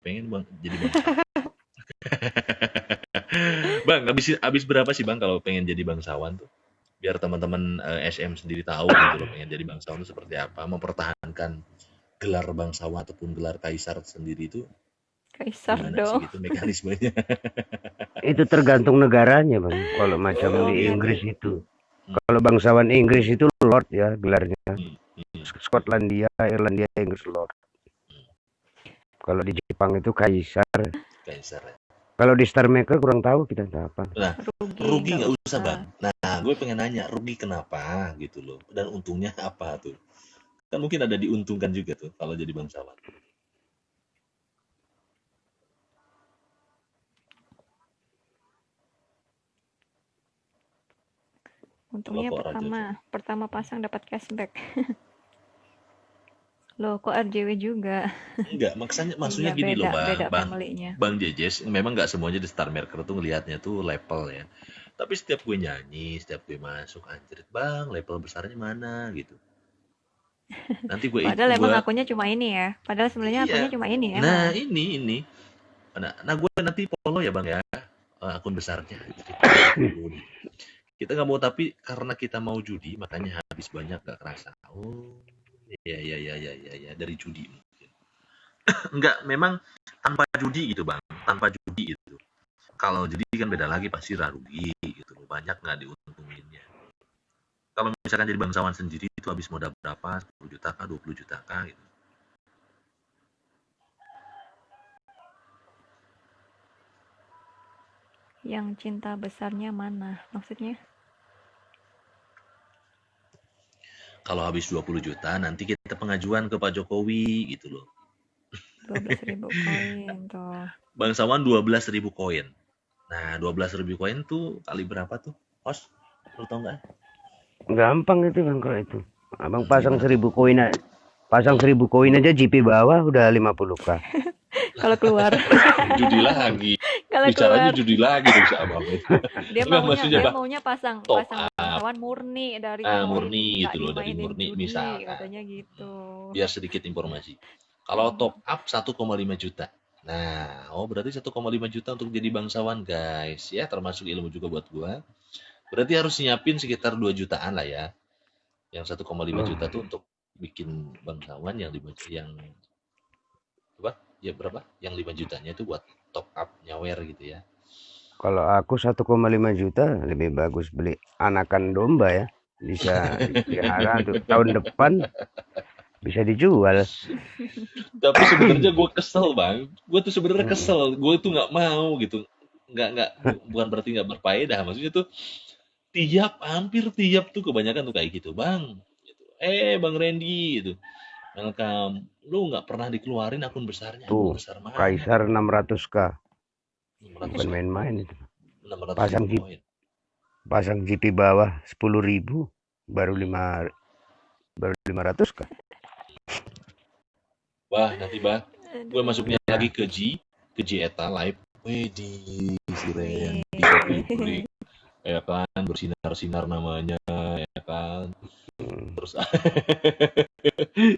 pengen bang jadi bangsawan. Bang, habis berapa sih bang kalau pengen jadi bangsawan tuh? Biar teman-teman SM sendiri tahu gitu loh, pengen jadi bangsawan itu seperti apa, mempertahankan gelar bangsawan ataupun gelar kaisar sendiri itu Kaisar gimana sih dong. gitu mekanismenya? Itu tergantung negaranya, Bang. Kalau macam Oh di gitu. Inggris itu. Kalau bangsawan Inggris itu Lord ya gelarnya. Hmm, hmm, Skotlandia, Irlandia, Inggris Lord. Kalau di Jepang itu Kaisar. kaisar ya. Kalau di Star Maker kurang tahu kita apa. Nah, Rugi rugi nggak nggak usah usah. bang. Nah, gue pengen nanya rugi kenapa gitu loh, dan untungnya apa tuh? Kan mungkin ada diuntungkan juga tuh kalau jadi bangsawan. Kalau Untungnya kok Rajo tuh. pertama pasang dapat cashback. Loh, kok RJW juga? Enggak, maksudnya Iya, gini loh beda bang family-nya. Bang Jejes, memang nggak semuanya di Star Maker tuh ngelihatnya tuh level ya. Tapi setiap gue nyanyi, setiap gue masuk, anjir bang, level besarnya mana gitu. Nanti Padahal emang gue akunnya cuma ini ya. Padahal sebenarnya iya. akunnya cuma ini Nah emang. ini. Nah gue nanti follow ya bang ya, akun besarnya. Jadi follow nih. Kita nggak mau, tapi karena kita mau judi, makanya habis banyak gak kerasa. Oh, iya, dari judi mungkin. Enggak, memang tanpa judi gitu bang, tanpa judi itu. Kalau judi kan beda lagi, pasti rugi gitu loh, banyak nggak diuntunginnya. Kalau misalkan jadi bangsawan sendiri itu habis modal berapa, 10 juta kah, 20 juta kah gitu. Yang cinta besarnya mana? Maksudnya Kalau habis 20 juta, nanti kita pengajuan ke Pak Jokowi gitu loh. 12.000 koin tuh. Bangsawan 12.000 koin. Nah, 12.000 koin tuh kali berapa tuh? Host, lu tau nggak? Gampang itu Bang kalau itu. Abang pasang Gimana tuh? 1.000 koin aja. Pasang 1.000 koin aja GP bawah udah 50k. Kalau keluar, Judi lagi. kalau Bicaranya keluar. judi lagi dong si abang itu. Dia Enggak, maunya maksudnya dia bah, maunya pasang top pasang up. bangsawan murni dari koin, Murni nggak gitu loh, dari dimainin murni judi, misalkan. katanya gitu. Biar sedikit informasi. Kalau top up 1,5 juta. Nah, berarti 1,5 juta untuk jadi bangsawan, guys. Ya, termasuk ilmu juga buat gua. Berarti harus nyiapin sekitar 2 jutaan lah ya. Yang 1,5 Oh, juta tuh untuk bikin bangsawan, yang apa? Ya berapa? Yang 5 jutanya itu buat top up nyawer gitu ya. kalau aku 1,5 juta lebih bagus beli anakan domba ya. Bisa dipelihara untuk tahun depan bisa dijual. Tapi sebenarnya gue kesel bang, gue tuh sebenarnya Mm. kesel, gue tuh nggak mau gitu, bukan berarti nggak berfaedah, maksudnya tuh hampir tiap tuh kebanyakan tuh kayak gitu bang, gitu. Bang Randy itu, welcome, lu nggak pernah dikeluarin akun Tuh, besar mana Kaisar gitu, 600k. 600 Bukan main-main itu. 600 Pasang ribu Jeep, koin. pasang GP bawah 10.000 baru 500k. Wah nanti bang, gue masuknya Aduh. lagi Ya. ke J Eta live, di si Wih. Randy kopi break, ya kan, bersinar-sinar namanya, ya kan. Terus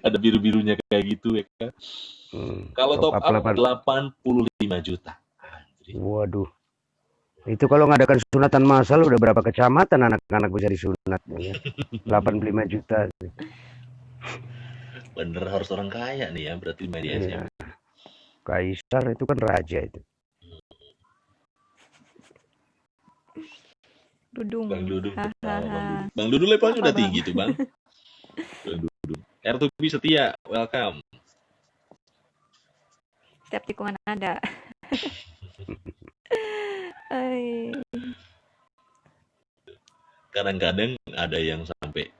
ada biru-birunya kayak gitu ya kan. Kalau Top top up up 8. 85 juta. Anjir. Waduh. Itu kalau ngadakan sunatan massal udah berapa kecamatan anak-anak bisa disunat ya. 85 juta. Bener harus orang kaya nih ya, berarti media SM. Iya. Kaisar itu kan raja itu. Dudung. Bang Dudung, Bang Hahaha. Dudung. Bang Dudung levelnya Apa udah bang? tinggi tuh bang. Bang Dudung. R2B setia, welcome. Setiap tikungan ada. Ay. Kadang-kadang ada yang sampai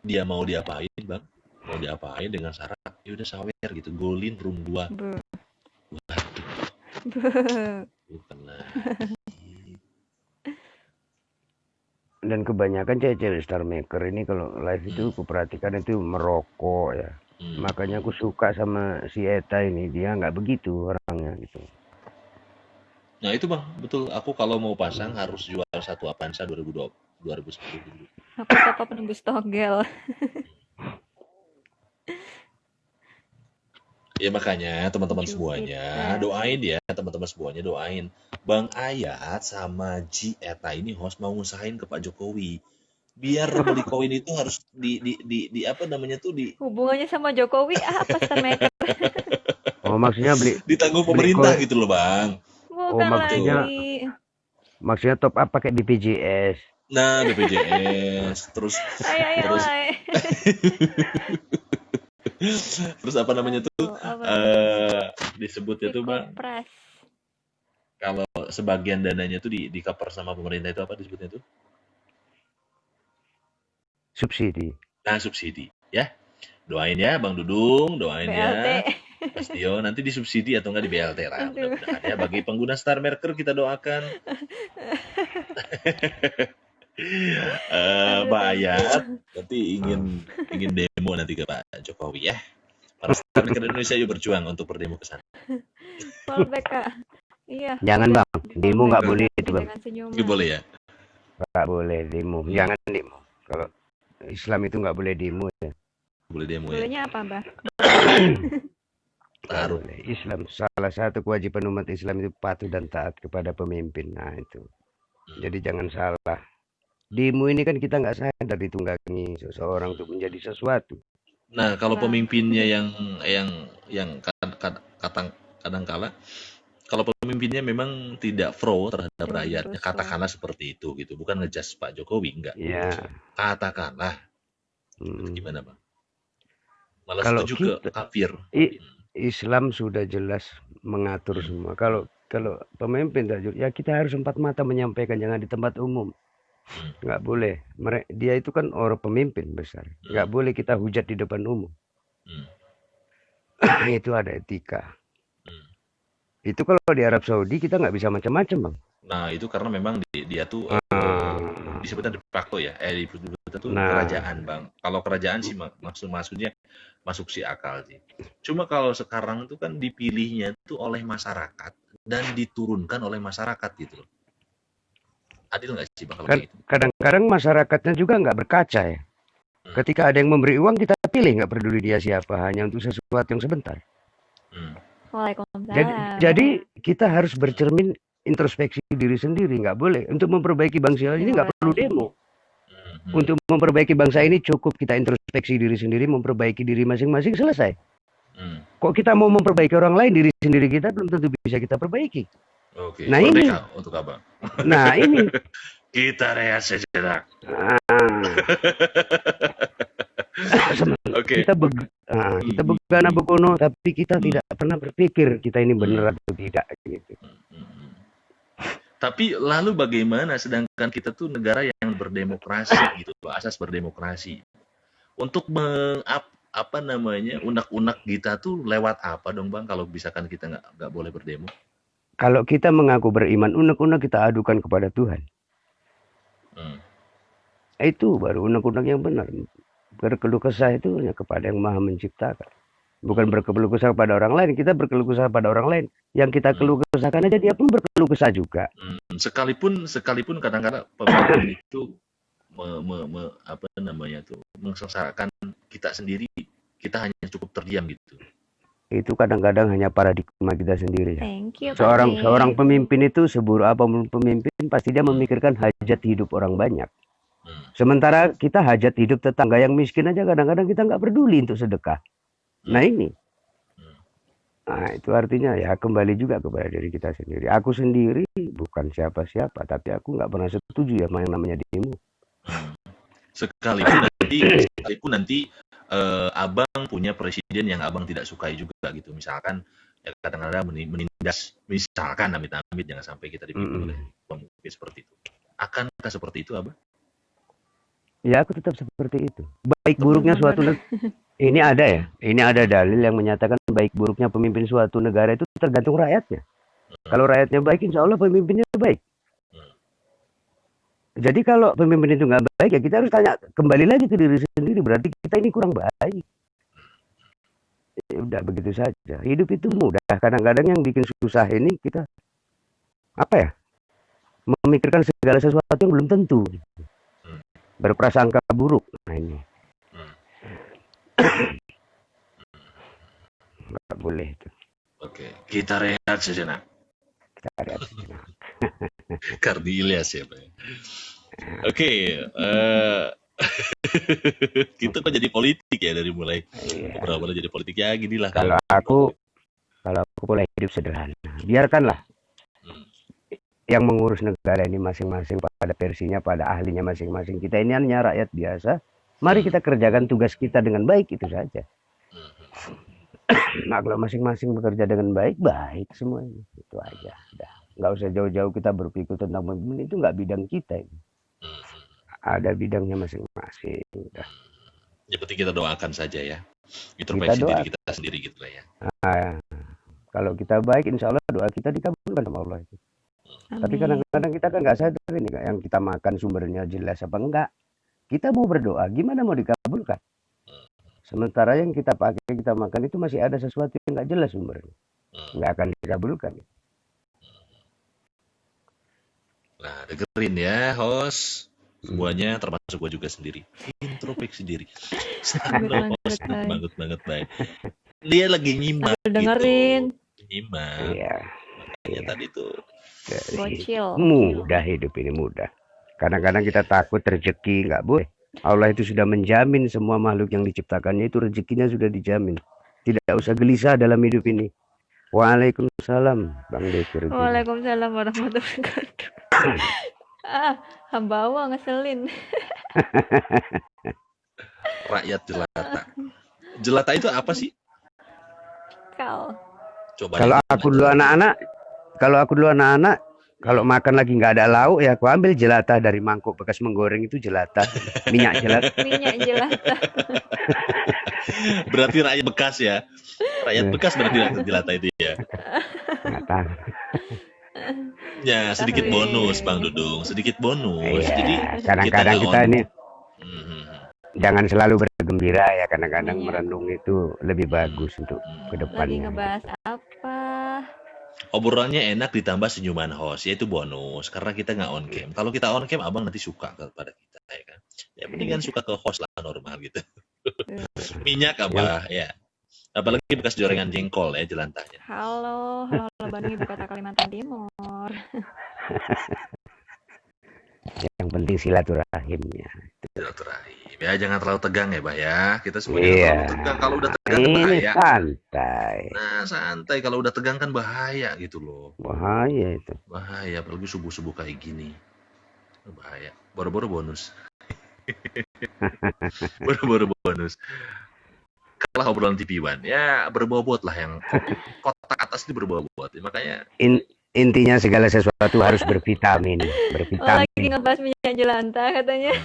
dia mau diapain bang, mau diapain dengan syarat, ya udah sawer gitu, golin room 2. Buh. Waduh, Buh. bukan lagi. Dan kebanyakan cewek-cewek Star Maker ini kalau live itu kuperhatikan itu merokok ya. Makanya aku suka sama si Eta ini, dia nggak begitu orangnya gitu. Nah itu bang, betul. Aku kalau mau pasang harus jual satu Avanza 2010 dulu. Aku top up penembus togel. Ya makanya teman-teman semuanya Jupiter. doain ya, teman-teman semuanya doain. Bang Ayat sama Ji Eta ini host mau ngusahain ke Pak Jokowi. Biar beli koin itu harus di apa namanya tuh Hubungannya sama Jokowi apa Star Maker? Oh, maksudnya ditanggung beli pemerintah koin. gitu loh, Bang. Oh, Bukan maksudnya lagi. top up pakai BPJS. Nah, BPJS, terus Ayo terus wae. terus apa namanya tuh Aduh, apa tuh? disebutnya tuh, Bang, Sikopras. kalau sebagian dananya tuh di cover sama pemerintah itu apa disebutnya tuh? Subsidi. Nah, subsidi, ya. Doain ya, Bang Dudung, doain BLT. ya. Mas Tio, nanti disubsidi atau enggak di BLT lah, Aduh. mudah-mudahan ya. Bagi pengguna Star Marker kita doakan. Mbak Aduh, Ayat nanti ingin demo nanti ke Pak Jokowi ya. Para Star Marker Indonesia yuk berjuang untuk berdemo ke sana. fallback Kak. Iya. Jangan udah Bang, demo nggak boleh itu Bang. dengan senyuman. Nggak boleh ya? Nggak boleh demo. Jangan demo. Kalau Islam itu nggak boleh demo ya. Boleh demo ya. Bolehnya apa, Mbak? Nggak boleh. Islam salah satu kewajiban umat Islam itu patuh dan taat kepada pemimpin. Nah itu. Jadi jangan salah. Demo ini kan kita nggak sadar ditunggangi seseorang untuk menjadi sesuatu. Nah, kalau Bang. pemimpinnya yang kadang kala kalau pemimpinnya memang tidak pro terhadap Dengan rakyatnya, dosa. katakanlah seperti itu gitu. Bukan ngejudge Pak Jokowi, enggak. Ya. Katakanlah Hmm. gimana, Bang? Malah Kalau setuju ke kita- kafir. Islam sudah jelas mengatur semua. Kalau pemimpin ya kita harus empat mata menyampaikan, jangan di tempat umum. Nggak boleh. Dia itu kan orang pemimpin besar. Nggak boleh kita hujat di depan umum. Itu ada etika. Itu kalau di Arab Saudi kita nggak bisa macam-macam Bang. Nah, itu karena memang dia tuh disebutnya de facto ya. Disebutnya tuh kerajaan, Bang. Kalau kerajaan sih maksudnya masuk si akal sih. Cuma kalau sekarang itu kan dipilihnya itu oleh masyarakat dan diturunkan oleh masyarakat gitu loh. Adil nggak sih Bang kalau kayak gitu? Kadang-kadang masyarakatnya juga nggak berkaca ya. Ketika ada yang memberi uang kita pilih, nggak peduli dia siapa, hanya untuk sesuatu yang sebentar. Waalaikumsalam. Jadi kita harus bercermin, introspeksi diri sendiri, nggak boleh. Untuk memperbaiki bangsa ini nggak perlu demo. Untuk memperbaiki bangsa ini cukup kita introspeksi diri sendiri, memperbaiki diri masing-masing, selesai. Kok kita mau memperbaiki orang lain, diri sendiri kita belum tentu bisa kita perbaiki. Oke. Nah ini untuk apa? Nah ini kita rehat sejenak. Oke. Kita begana begono, tapi kita tidak pernah berpikir kita ini benar atau tidak gitu. Tapi lalu bagaimana sedangkan kita tuh negara yang berdemokrasi gitu, asas berdemokrasi. Untuk unak-unak kita tuh lewat apa dong Bang kalau misalkan kita nggak boleh berdemo? Kalau kita mengaku beriman, unek-unek kita adukan kepada Tuhan. Itu baru unek-unek yang benar. Berkeluh kesah itu hanya kepada yang Maha Menciptakan. Bukan berkeluh kesah kepada orang lain. Kita berkeluh kesah pada orang lain. Yang kita keluh kesahkan aja dia pun berkeluh kesah juga. Sekalipun kadang-kadang pemimpin itu mengsengsarakan kita sendiri, kita hanya cukup terdiam gitu. Itu kadang-kadang hanya paradigma kita sendiri. Thank you, seorang pemimpin itu seburuk apapun pemimpin pasti dia memikirkan hajat hidup orang banyak. Sementara kita hajat hidup tetangga yang miskin aja kadang-kadang kita nggak peduli untuk sedekah. Nah ini, itu artinya ya kembali juga kepada diri kita sendiri. Aku sendiri bukan siapa-siapa, tapi aku nggak pernah setuju ya yang namanya demo. Sekalipun nanti abang punya presiden yang abang tidak sukai juga gitu, misalkan ya kadang-kadang menindas, misalkan amit-amit jangan sampai kita dipimpin oleh pemimpin seperti itu. Akankah seperti itu abang? Ya aku tetap seperti itu. Baik buruknya suatu ini ada dalil yang menyatakan baik buruknya pemimpin suatu negara itu tergantung rakyatnya. Kalau rakyatnya baik, insya Allah pemimpinnya baik. Jadi kalau pemimpin itu nggak baik, ya kita harus tanya kembali lagi ke diri sendiri. Berarti kita ini kurang baik. Ya udah begitu saja. Hidup itu mudah. Kadang-kadang yang bikin susah ini kita memikirkan segala sesuatu yang belum tentu. Berprasangka buruk. Nah ini. nggak boleh itu. Oke, kita rehat sejenak. Kita lihat sejenak. Kardi Ilyas ya, Pak. Oke, kita kok jadi politik ya dari mulai Iya. beberapa jadi politik ya ginilah Kalau aku pola hidup sederhana, biarkanlah Hmm. yang mengurus negara ini masing-masing pada versinya, pada ahlinya masing-masing. Kita ini hanya rakyat biasa. Mari kita kerjakan tugas kita dengan baik, itu saja. Nah, kalau masing-masing bekerja dengan baik, baik semuanya. Itu aja. Udah. Nggak usah jauh-jauh kita berpikir tentang pemimpin, itu nggak bidang kita. Ada bidangnya masing-masing. Udah. Yang penting kita doakan saja ya. Introspeksi diri kita sendiri gitu lah ya. Nah, kalau kita baik, insya Allah doa kita dikabulkan sama Allah itu. Tapi kadang-kadang kita kan nggak sadar ini, yang kita makan sumbernya jelas apa enggak. Kita mau berdoa, gimana mau dikabulkan? Sementara yang kita pakai, kita makan itu masih ada sesuatu yang nggak jelas sumbernya. Nggak akan dikabulkan. Nah, dengerin ya, host. Semuanya termasuk gue juga sendiri. Introspeksi diri. Banget baik. Dia lagi nyimak dengerin. Gitu. Nyimak. Iya. Makanya tadi tuh. Bocil. Mudah hidup ini, mudah. Kadang-kadang kita takut rezeki, nggak boleh. Allah itu sudah menjamin semua makhluk yang diciptakannya itu rezekinya sudah dijamin. Tidak usah gelisah dalam hidup ini. Waalaikumsalam, Bang Dekir. Waalaikumsalam warahmatullahi wabarakatuh. Hambawa ngeselin. Rakyat jelata. Jelata itu apa sih? Coba kalau aku dulu anak-anak, kalau makan lagi nggak ada lauk ya aku ambil jelata dari mangkuk bekas menggoreng, itu jelata. Minyak jelata. Berarti rakyat bekas ya. Rakyat bekas berarti jelata itu ya. Nggak tahu. Ya, sedikit bonus Bang Dudung, sedikit bonus. Iya, jadi kadang-kadang kita ini jangan selalu bergembira ya, kadang-kadang merenung itu lebih bagus untuk ke depannya. Lagi ngebahas apa? Obrolannya enak ditambah senyuman host, yaitu bonus karena kita nggak on cam. Kalau kita on cam, abang nanti suka kepada kita ya kan. Ya mendingan suka ke host lah, normal gitu. Minyak apa ya? Apalagi bekas gorengan jengkol ya jelantahnya. Halo Bandung, ibu kota Kalimantan Timur. Yang penting silaturahimnya. Silaturahim. Ya jangan terlalu tegang ya, Bah ya. Kita semuanya terlalu tegang. Kalau udah tegang kan bahaya. Santai. Nah, santai. Kalau udah tegang kan bahaya gitu loh. Bahaya itu. Bahaya, apalagi subuh-subuh kayak gini. Bahaya. Baru-baru bonus. Baru-baru bonus. Kalah obrolan TV One. Ya, berbobot lah yang kotak atas itu berbobot. Makanya intinya segala sesuatu harus bervitamin. Lagi ngebahas minyak jelantah katanya.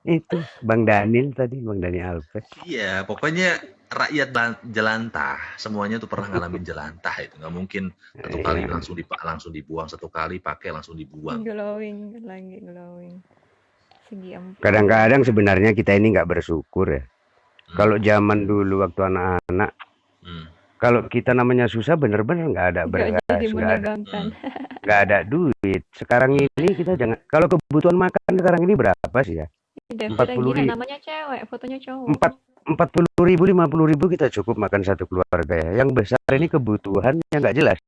Itu Bang Daniel tadi, Bang Daniel Alves. Iya, pokoknya rakyat jelantah, semuanya tuh pernah ngalamin jelantah itu. Nggak mungkin satu kali langsung dibuang, satu kali pakai langsung dibuang. Glowing. Kadang-kadang sebenarnya kita ini nggak bersyukur ya. Kalau zaman dulu waktu anak-anak, kalau kita namanya susah bener-bener nggak ada beras, nggak ada duit. Sekarang ini kita jangan. Kalau kebutuhan makan sekarang ini berapa sih ya? 40.000. Namanya cewek, fotonya cowok. 40.000, 50.000 kita cukup makan satu keluarga ya. Yang besar ini kebutuhan yang nggak jelas.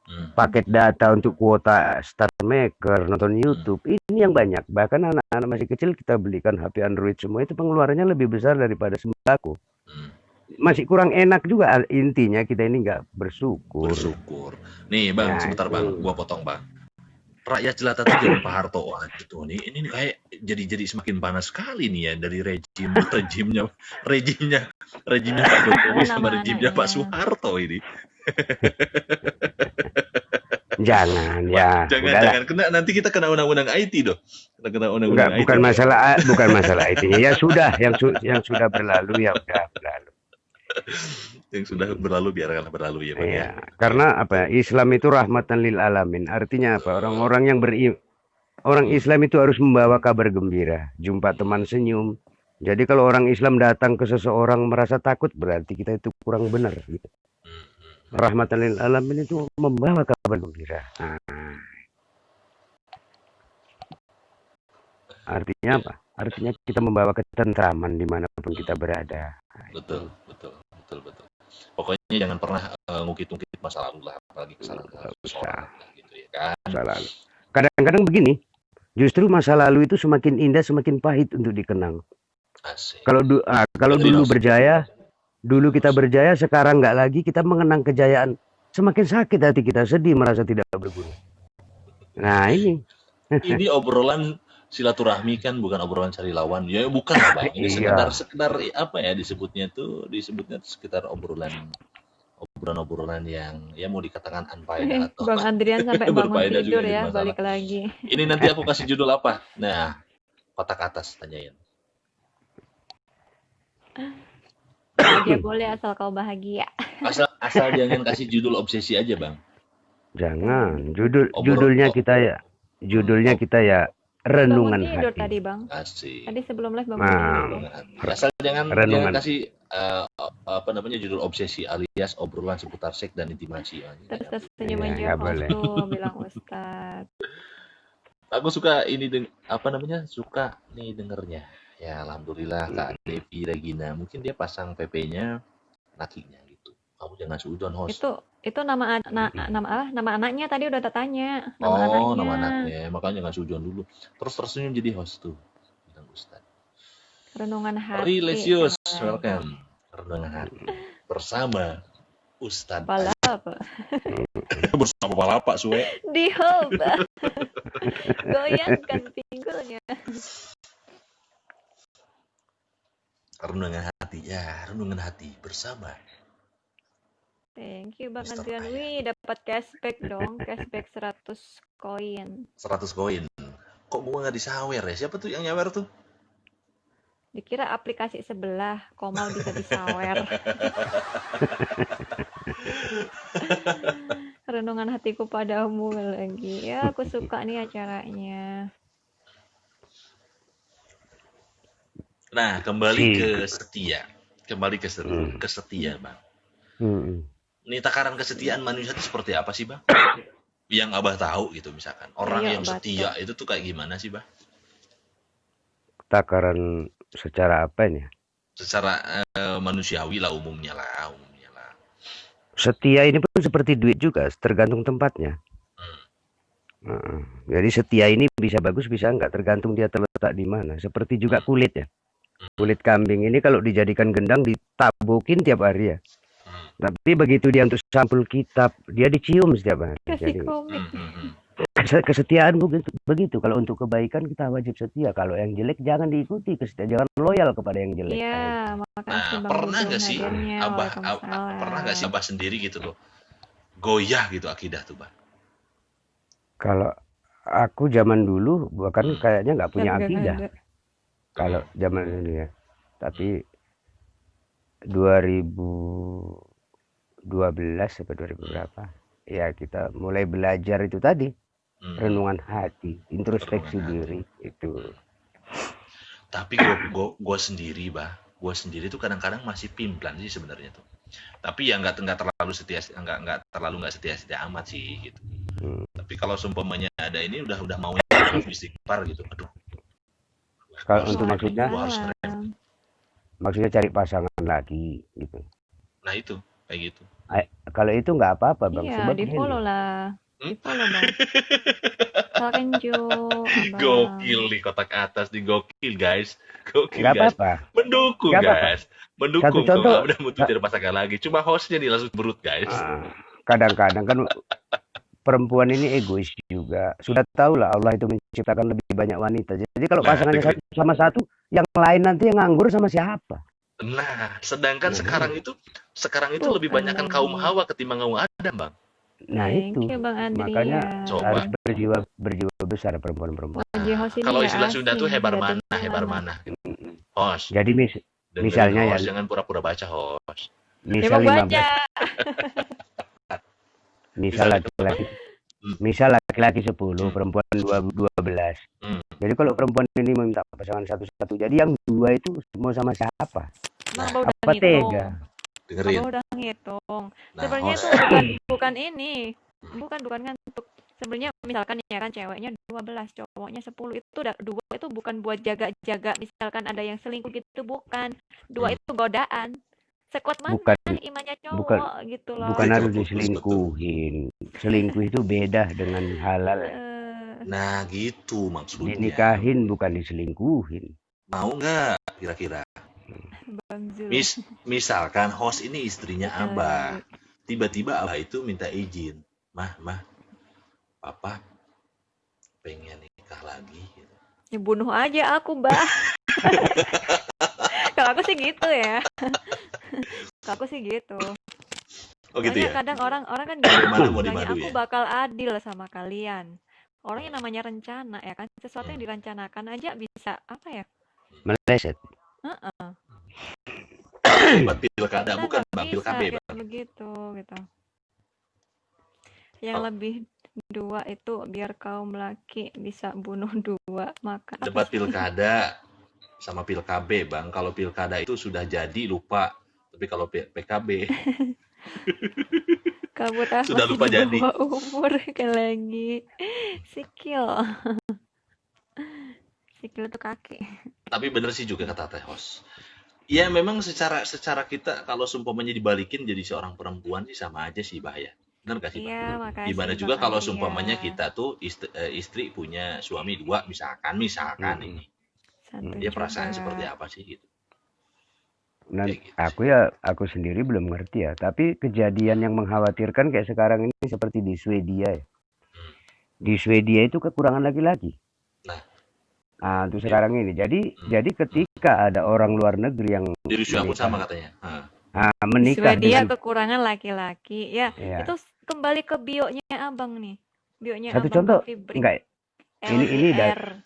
Paket data untuk kuota Star Maker, nonton YouTube, ini yang banyak. Bahkan anak-anak masih kecil kita belikan HP Android semua, itu pengeluarannya lebih besar daripada sembako. Masih kurang enak juga, intinya kita ini nggak bersyukur. Nih Bang, sebentar Bang, gua potong Bang. Rakyat jelata tuh jadi Pak Harto. Wah, gitu nih. Ini kayak jadi semakin panas sekali nih ya dari rejimnya Pak Jokowi sama rejimnya Pak Soeharto ini. Jangan. Kena, nanti kita kena undang-undang IT dong. Kena undang-undang IT. Bukan masalah IT-nya. Ya sudah, yang sudah berlalu ya udah berlalu. Yang sudah berlalu biarkanlah berlalu ya Bang ya. Karena apa? Islam itu rahmatan lil alamin. Artinya apa? Orang Islam itu harus membawa kabar gembira, jumpa teman senyum. Jadi kalau orang Islam datang ke seseorang merasa takut, berarti kita itu kurang benar gitu. Rahmatan lil alamin itu membawa kabar gembira. Artinya apa? artinya kita membawa ketentraman dimanapun kita berada. Betul, betul, betul, betul. Pokoknya jangan pernah ngungkit-ngungkit masa lalu lah, apalagi kesalahan seseorang gitu ya kan. Masa lalu. Kadang-kadang begini, justru masa lalu itu semakin indah, semakin pahit untuk dikenang. Asik. Kalau dulu berjaya, dulu kita berjaya, sekarang nggak lagi, kita mengenang kejayaan, semakin sakit hati kita, sedih, merasa tidak berguna. Nah ini. Ini obrolan silaturahmi kan, bukan obrolan cari lawan. Ya bukan lah Bang. Ini Iya. sekedar apa ya disebutnya tuh sekitar obrolan yang ya mau dikatakan unfaedah atau Bang Adrian sampai bangun berfaedah juga tidur jadi ya, masalah. balik lagi. Ini nanti aku kasih judul apa? Nah, kotak atas tanyain. Bahagia boleh asal kau bahagia. Asal jangan kasih judul obsesi aja, Bang. Jangan. Judulnya kita ya renungan Bangun tidur hati. tadi Bang. Asik. Tadi sebelum live bangun tidur. Asal jangan Renungan. kasih judul obsesi alias obrolan seputar seks dan intimasi. Terus senyum Ya, aja nggak boleh. tuh bilang Ustadz. Aku suka ini suka nih dengernya. Ya alhamdulillah Kak Devi Regina, mungkin dia pasang PP-nya lakinya gitu. Kamu jangan suudon host. Itu nama anaknya tadi udah tak tanya. Nama anaknya. Makanya jangan suudon dulu. Terus tersenyum jadi host tuh. Bilang Ustaz. Renungan hati. Rilesius, welcome. Renungan hati bersama Ustadz. Palapa. Bersama Palapa suwe. Di hold. Goyangkan pinggulnya. Renungan hati bersama. Thank you Bang Mr. Adrian. Ayah. Wih, dapat cashback dong. Cashback 100 koin. 100 koin. Kok gua nggak disawer ya? Siapa tuh yang nyawer tuh? Dikira aplikasi sebelah, Komal bisa disawer. Renungan hatiku padamu lagi. Ya, aku suka nih acaranya. Nah, kembali ke setia. Ke setia, Bang. Ini takaran kesetiaan manusia itu seperti apa sih, Bang? Yang Abah tahu gitu misalkan. Orang yang setia itu tuh kayak gimana sih, Bang? Takaran secara apa ini? Secara manusiawi lah umumnya lah. Setia ini pun seperti duit juga, tergantung tempatnya. Jadi setia ini bisa bagus, bisa enggak, tergantung dia terletak di mana. Seperti juga kulit ya. Kulit kambing ini kalau dijadikan gendang ditabukin tiap hari ya. Tapi begitu dia untuk sampul kitab, dia dicium setiap hari. Jadi kesetiaan begitu. Kalau untuk kebaikan kita wajib setia. Kalau yang jelek jangan diikuti, jangan loyal kepada yang jelek. Iya, makasih Bang. Pernah nggak sih Abah sendiri gitu loh goyah gitu akidah tuh, Bang? Kalau aku zaman dulu bahkan kayaknya nggak punya akidah. Kalau zaman dulu ya. Tapi 2012 atau 2000 berapa? Ya kita mulai belajar itu tadi. Renungan hati, introspeksi diri itu. Tapi gue sendiri tuh kadang-kadang masih pimplan sih sebenarnya tuh. Tapi ya nggak terlalu setia, nggak setia amat sih gitu. Tapi kalau seumpamanya ada ini udah mau istighfar gitu. Aduh. Kalau untuk maksudnya cari pasangan lagi gitu. Nah itu kayak gitu. Kalau itu nggak apa-apa Bang. Iya, di follow lah. Di follow Bang. Sakenjo. Gokil di kotak atas, di gokil guys. Gokil gak guys. Apa-apa. Mendukung gak guys. Apa-apa. Mendukung kalau udah mutu cari pasangan lagi. Cuma hostnya nih langsung berut guys. Kadang-kadang kan perempuan ini egois juga. Sudah tahu lah Allah itu menciptakan lebih banyak wanita. Jadi kalau pasangannya satu sama satu, yang lain nanti yang nganggur sama siapa? Nah, sedangkan sekarang itu lebih banyakkan kaum Hawa ketimbang kaum Adam, Bang. Nah itu, makanya harus berjiwa besar perempuan-perempuan. Kalau istilah Sunda tuh hebar mana. Host. Jadi misalnya host, jangan pura-pura baca host. Misal 15. Misal laki-laki 10, perempuan 12. Jadi kalau perempuan ini meminta pasangan satu-satu, jadi yang dua itu mau sama siapa? Apa tega? Dengerin. Udah ngitung. Sebenarnya itu bukan ngantuk. Sebenarnya misalkan ya kan ceweknya 12, cowoknya 10, itu udah 2 itu bukan buat jaga-jaga misalkan ada yang selingkuh gitu, bukan. 2 Hmm. itu godaan. Sekuat mana Bukan imannya bukan cowok gitu loh. bukan harus Betul, betul. diselingkuhin. Selingkuh itu beda dengan halal. Nah, gitu maksudnya. Dinikahin bukan diselingkuhin. Mau nggak kira-kira? Bang Zul. Misalkan host ini istrinya Nikah Abah. lagi. Tiba-tiba Abah itu minta izin. Mah, Papa pengen nikah lagi. Gitu. Ya bunuh aja aku, Bah. Kalau aku sih gitu ya. Kalau aku sih gitu. Oh gitu Soalnya ya? kadang orang kan gini, Mana mau bilangnya dimadu aku ya? bakal adil sama kalian. Orang yang namanya rencana ya kan, sesuatu yang direncanakan aja bisa apa ya? Meleset. Heeh. Buat pilkada Kita bukan nggak Bang, bisa pilkada kayak Bang. begitu gitu. Yang Oh. lebih 2 itu biar kaum laki bisa bunuh 2, maka apa Debat sih? pilkada sama pilkab Bang. Kalau pilkada itu sudah jadi lupa. Tapi kalau PKB Kabut sudah masih lupa di jadi. bawah umur kan lagi. Sikil. Sikil itu kaki. Tapi bener sih juga kata Teh Hos. Ya memang secara kita kalau seumpamanya dibalikin jadi seorang perempuan sih sama aja sih bahaya. Bener gak sih Bang? Iya, makasih Gimana Bang juga kalau Adria. seumpamanya kita tuh istri punya suami 2 misalkan ini. Satu Ya perasaan juga. seperti apa sih gitu. Nah, Kayak gitu aku sendiri belum ngerti ya. Tapi kejadian yang mengkhawatirkan kayak sekarang ini seperti di Swedia ya. Di Swedia itu kekurangan laki-laki. Nah, untuk sekarang ini. Jadi ketika ada orang luar negeri yang di Rusia pun sama katanya. menikah Swedia dengan kekurangan laki-laki. Ya, ya. itu kembali ke bionya Abang nih. Bionya Satu Abang contoh Coffee Break. enggak ini LDR.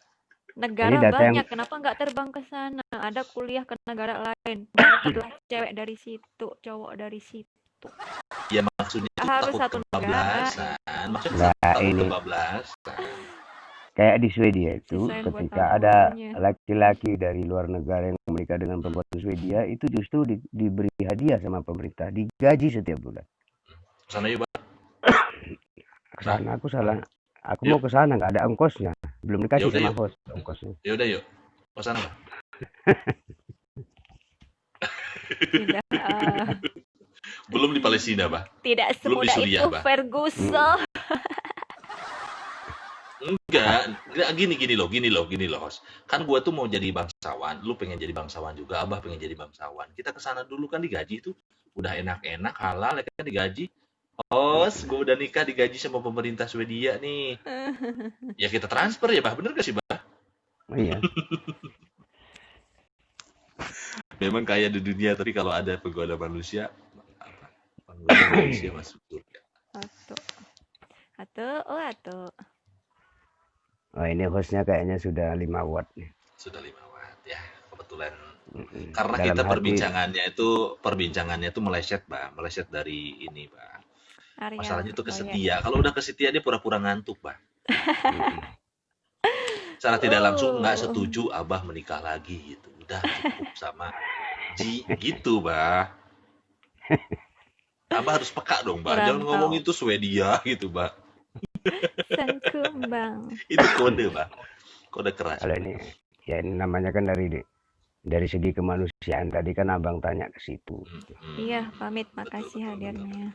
Negara data banyak, yang kenapa nggak terbang ke sana? Ada kuliah ke negara lain. Dapatlah cewek dari situ, cowok dari situ. Ya maksudnya itu Harus takut satu negara. kebablasan. Maksudnya Nah, takut ini. kebablasan. kayak di Swedia itu Sisain buat ketika ada tabungannya. laki-laki dari luar negara yang menikah dengan perempuan Swedia itu justru diberi hadiah sama pemerintah, digaji setiap bulan. Sana yuk, Bang. Kesana aku salah. Aku mau ke sana nggak ada ongkosnya, belum dikasih Yaudah, sama yuk. host ongkosnya. Ya udah yuk. Ke sana, Bang. Tidak, Belum di Palestina, Bang. tidak Belum di semudah Suriah, itu Bah. Ferguson. Enggak, gini loh, Host. Kan gua tuh mau jadi bangsawan, lu pengen jadi bangsawan juga, Abah pengen jadi bangsawan. Kita ke sana dulu kan digaji tuh. Udah enak-enak, halal ya kan digaji. Host, gua udah nikah digaji sama pemerintah Swedia nih. Ya kita transfer ya, Bah. Bener gak sih, Bah? Oh, iya. Memang kaya di dunia, tapi kalau ada penggoda manusia, penggoda manusia masuk surga. Atuh. Oh, ini hostnya kayaknya sudah 5 watt nih. Sudah 5 watt ya, kebetulan. Karena Dalam kita hati- perbincangannya itu meleset, Bang. Meleset dari ini, Bang. Arya, Masalahnya itu proyek. kesetia. Kalau udah kesetia dia pura-pura ngantuk, Bang. Secara tidak langsung nggak setuju Abah menikah lagi gitu. Udah cukup sama Ji gitu, Bah. Abah harus peka dong, Bah. Jangan Merantau. ngomong itu Swedia gitu, Bah. Sang kembang. Itu kode, Bah. Kode keras. Kalau ini ya ini namanya kan dari segi kemanusiaan tadi kan Abang tanya ke situ. Iya, pamit. Makasih hadirnya.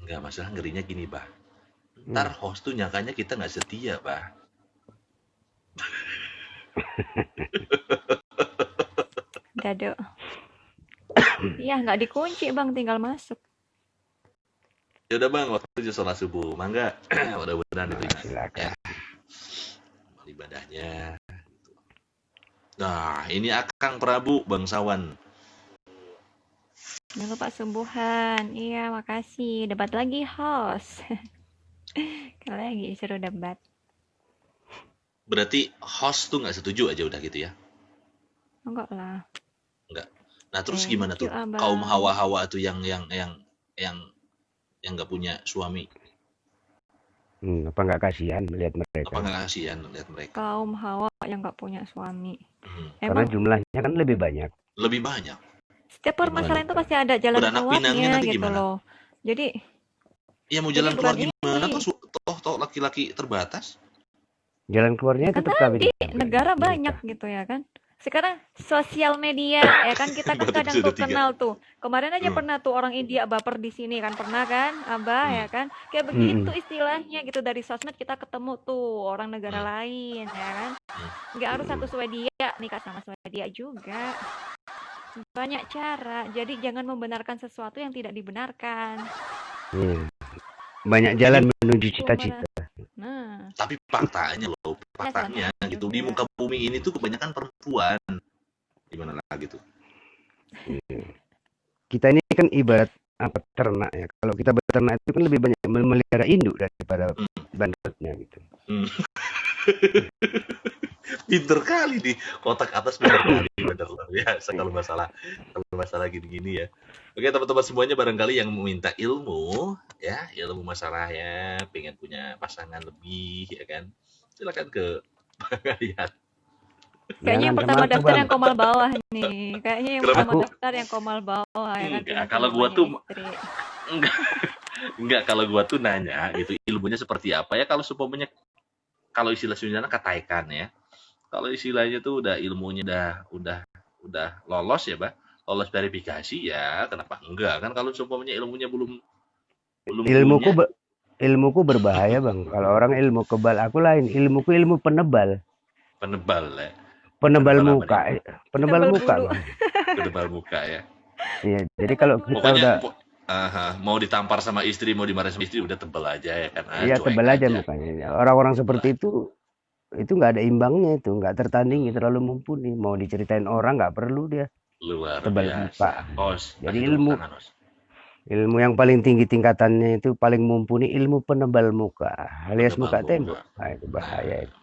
Enggak, masalah ngerinya gini, Bah. Ntar host tuh nyangkanya kita nggak setia, Bah. Dado. Iya, nggak dikunci, Bang. Tinggal masuk. Ya udah, Bang, waktu sholat subuh. Mangga. Mudah-mudahan diterima. Silakan. Ibadahnya. Nah, ini Akang Prabu bangsawan. Jangan lupa subuhan. Iya, makasih. Debat lagi, host. Lagi seru debat. Berarti host tuh nggak setuju aja udah gitu ya? Enggak lah. Enggak. Nah, terus Thank gimana tuh you, Abang. kaum hawa-hawa tuh yang nggak punya suami? Apa nggak kasihan melihat mereka? Apa nggak kasihan lihat mereka? Kaum hawa yang nggak punya suami. Karena Emang jumlahnya kan lebih banyak. Lebih banyak. setiap permasalahan itu pasti ada jalan Beranak pinangnya keluarnya nanti gitu gimana? loh. Jadi Ya mau Jadi jalan keluar bukan gimana ini. toh laki-laki terbatas. Jalan keluarnya Kan tetap kawin. tadi negara banyak gitu ya kan. Sekarang sosial media ya kan kita kan Berarti kadang sudah tuh 3. kenal tuh. Kemarin aja Hmm. pernah tuh orang India baper di sini kan pernah kan, Abah ya kan. Kayak begitu istilahnya gitu dari sosmed kita ketemu tuh orang negara lain ya kan. Nggak harus satu Swedia nikah sama Swedia juga. Banyak cara. Jadi jangan membenarkan sesuatu yang tidak dibenarkan. Iya. Banyak jalan menuju cita-cita. Nah, Tapi faktanya gitu di muka bumi ini tuh kebanyakan perempuan. Gimana lagi tuh? Kita ini kan ibarat apa ternak ya. Kalau kita beternak itu kan lebih banyak memelihara induk daripada bandotnya gitu. Pinter kali nih kotak atas bener luar biasa kalau masalah gini-gini ya. Oke teman-teman semuanya, barangkali yang meminta ilmu ya, ilmu masalahnya, pengen punya pasangan lebih ya kan, silakan ke Bang. kayaknya yang pertama daftar yang komal bawah nih. Kayaknya yang pertama daftar yang komal bawah ya kan. Enggak, kalau gua tuh enggak kalau gua tuh nanya gitu ilmunya seperti apa ya, kalau supaya kalau istilah Sunda kataikan ya. Kalau istilahnya tuh udah ilmunya udah lolos ya, Bah. Lolos verifikasi ya, kenapa enggak? Kan kalau supaya ilmunya belum ilmuku berbahaya, Bang. Kalau orang ilmu kebal, aku lain. Ilmuku ilmu penebal. Penebal ya. Penebal muka. Penebal muka, Bang. Penebal muka ya. Iya, jadi kalau kita pokoknya, udah mau ditampar sama istri, mau dimarahin sama istri udah tebal aja ya kan. Iya, tebal aja mukanya. Orang-orang seperti itu nggak ada imbangnya, itu nggak tertandingi, terlalu mumpuni. Mau diceritain orang nggak perlu dia. Luar tebal biasa. muka. Jadi ilmu yang paling tinggi tingkatannya itu paling mumpuni ilmu penebal muka, alias muka tembok. Nah, itu bahaya itu.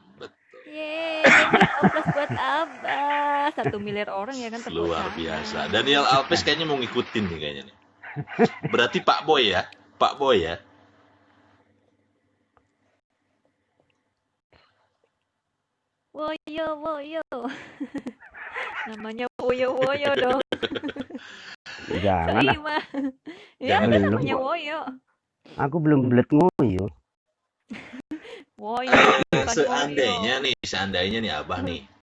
Yeay, plus buat Abah. 1 miliar orang ya kan tepuk luar biasa. Daniel Alves kayaknya mau ngikutin nih kayaknya nih. Berarti Pak Boy ya. Woyo. Namanya woyo dong. Jangan lah. Ya, namanya woyo. Aku belum belet ngoyo. Woyo. Seandainya nih Abah nih